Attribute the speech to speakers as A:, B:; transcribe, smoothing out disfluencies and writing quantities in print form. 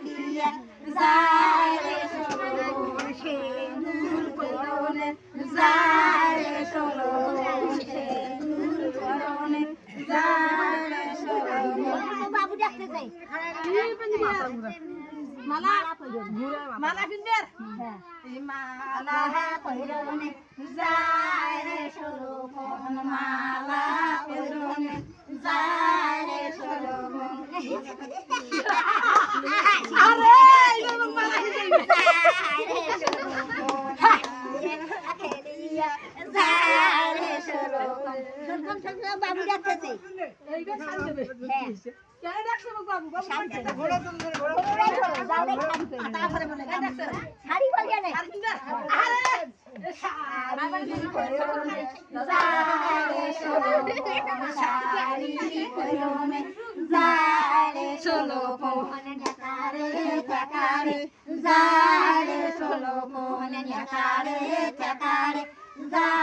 A: দিয়া যায় রে ষোলো সিঁদুর পরনে যায় রে ষোলো সিঁদুর পরনে যায় রে ষোলো বাবু দেখতে যাই মালা মালা কিনবেন মালা পরনে যায় রে ষোলো মালা পরনে যায় রে ষোলো আরে এরকম মালা কিনবেন যায় রে ষোলো শুনলাম শুনলাম বাবু দেখতে এইটা শান্তি দেবে কেন ডাকছ বাবু বাবু শান্তি ঘোড়া তুমি ঘোড়া যাও রে শান্তি তারপরে বলে শাড়ি বলিয়া নে আরে শাড়ি পরনে যায় রে ষোলো শাড়ি পরনে যায় রে ষোলো পরনে ঢাকারে যায় রে ষোলো পরনে ঢাকারে যায়